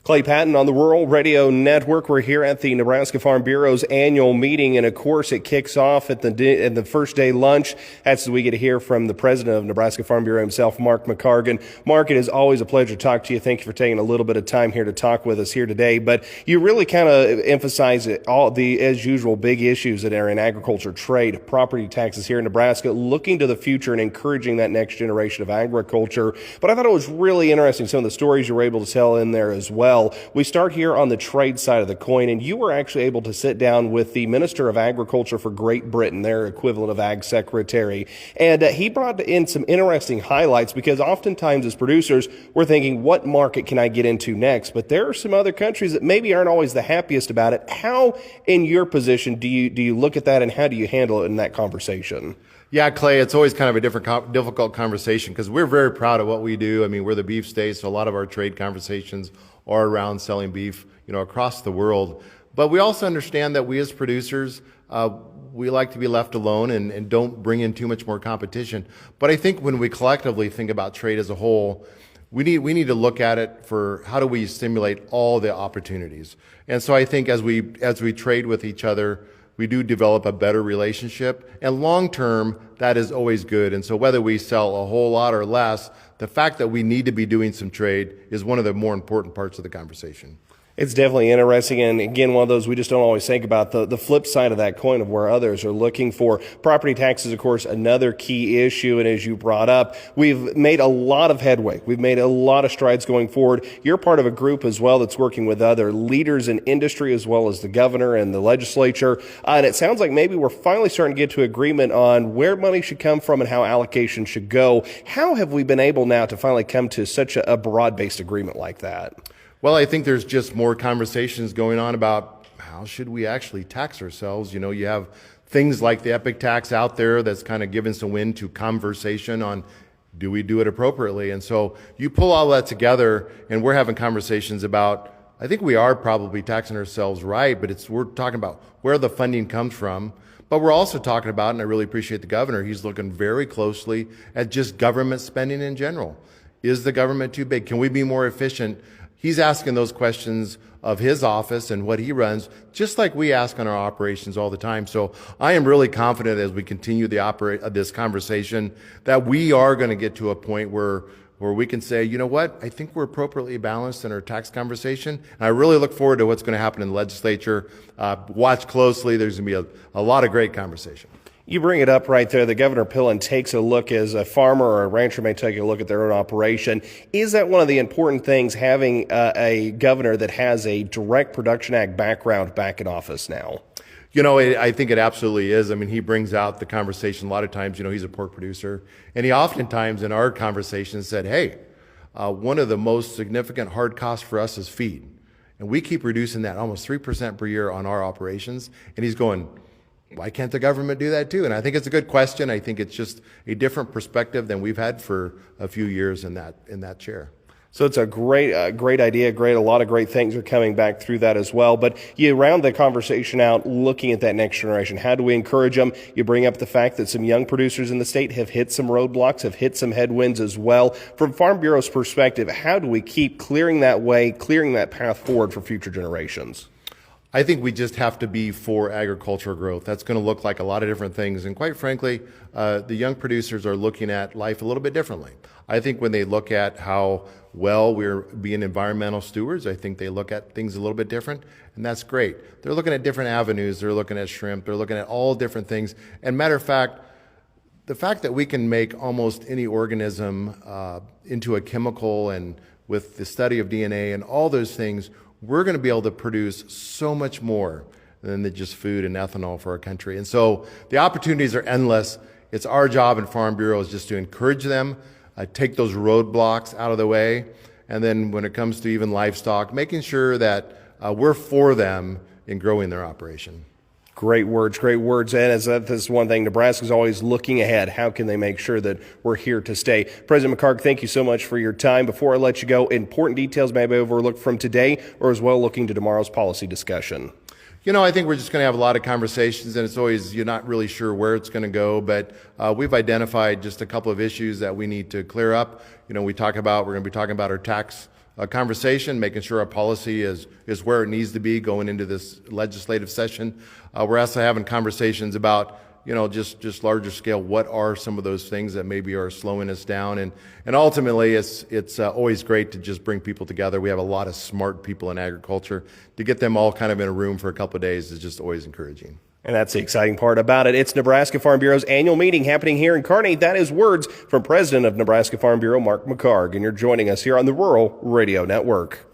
Clay Patton on the Rural Radio Network. We're here at the Nebraska Farm Bureau's annual meeting, and of course it kicks off at the first day lunch. That's as we get to hear from the president of Nebraska Farm Bureau himself, Mark McHargue. And Mark, it is always a pleasure to talk to you. Thank you for taking a little bit of time here to talk with us here today. But you really kind of emphasize all the, as usual, big issues that are in agriculture, trade, property taxes here in Nebraska, looking to the future and encouraging that next generation of agriculture. But I thought it was really interesting, some of the stories you were able to tell in there as well. We start here on the trade side of the coin, and you were actually able to sit down with the Minister of Agriculture for Great Britain, their equivalent of Ag Secretary, and he brought in some interesting highlights because oftentimes as producers, we're thinking, what market can I get into next? But there are some other countries that maybe aren't always the happiest about it. How, in your position, do you look at that, and how do you handle it in that conversation? Yeah, Clay, it's always kind of a difficult conversation because we're very proud of what we do. I mean, we're the beef state, so a lot of our trade conversations are around selling beef, across the world. But we also understand that we as producers, we like to be left alone and don't bring in too much more competition. But I think when we collectively think about trade as a whole, we need to look at it for how do we stimulate all the opportunities. And so I think as we trade with each other, we do develop a better relationship, and long term, that is always good. And so whether we sell a whole lot or less, the fact that we need to be doing some trade is one of the more important parts of the conversation. It's definitely interesting, and again, one of those we just don't always think about, the flip side of that coin of where others are looking for. Property taxes, of course, another key issue, and as you brought up, we've made a lot of headway. We've made a lot of strides going forward. You're part of a group as well that's working with other leaders in industry as well as the governor and the legislature, and it sounds like maybe we're finally starting to get to agreement on where money should come from and how allocation should go. How have we been able now to finally come to such a broad-based agreement like that? Well, I think there's just more conversations going on about how should we actually tax ourselves. You have things like the epic tax out there that's kind of given some wind to conversation on do we do it appropriately. And so you pull all that together, and we're having conversations about, I think we are probably taxing ourselves right, but we're talking about where the funding comes from. But we're also talking about, and I really appreciate the governor, he's looking very closely at just government spending in general. Is the government too big? Can we be more efficient? He's asking those questions of his office and what he runs, just like we ask on our operations all the time. So I am really confident as we continue this conversation that we are going to get to a point where we can say, you know what, I think we're appropriately balanced in our tax conversation. And I really look forward to what's going to happen in the legislature. Watch closely. There's going to be a lot of great conversation. You bring it up right there. The Governor Pillen takes a look, as a farmer or a rancher may take a look at their own operation. Is that one of the important things, having a governor that has a direct Production Act background back in office now? I think it absolutely is. I mean, he brings out the conversation a lot of times. He's a pork producer, and he oftentimes in our conversations said, hey, one of the most significant hard costs for us is feed. And we keep reducing that almost 3% per year on our operations. And he's going, why can't the government do that too? And I think it's a good question. I think it's just a different perspective than we've had for a few years in that chair. So it's a great idea. A lot of great things are coming back through that as well. But you round the conversation out looking at that next generation. How do we encourage them? You bring up the fact that some young producers in the state have hit some roadblocks, have hit some headwinds as well. From Farm Bureau's perspective, how do we keep clearing that way, clearing that path forward for future generations? I think we just have to be for agricultural growth. That's going to look like a lot of different things. And quite frankly, the young producers are looking at life a little bit differently. I think when they look at how well we're being environmental stewards, I think they look at things a little bit different, and that's great. They're looking at different avenues. They're looking at shrimp. They're looking at all different things. And matter of fact, the fact that we can make almost any organism into a chemical, and with the study of DNA and all those things, we're going to be able to produce so much more than just food and ethanol for our country. And so the opportunities are endless. It's our job in Farm Bureau is just to encourage them, take those roadblocks out of the way, and then when it comes to even livestock, making sure that we're for them in growing their operation. Great words. And as this is one thing, Nebraska's always looking ahead. How can they make sure that we're here to stay? President McHargue, thank you so much for your time. Before I let you go, important details may be overlooked from today, or as well looking to tomorrow's policy discussion. I think we're just going to have a lot of conversations, and it's always, you're not really sure where it's going to go, but we've identified just a couple of issues that we need to clear up. We're going to be talking about our tax conversation, making sure our policy is where it needs to be going into this legislative session. We're also having conversations about, just larger scale, what are some of those things that maybe are slowing us down? And ultimately, it's always great to just bring people together. We have a lot of smart people in agriculture. To get them all kind of in a room for a couple of days is just always encouraging. And that's the exciting part about it. It's Nebraska Farm Bureau's annual meeting happening here in Kearney. That is words from President of Nebraska Farm Bureau, Mark McHargue. And you're joining us here on the Rural Radio Network.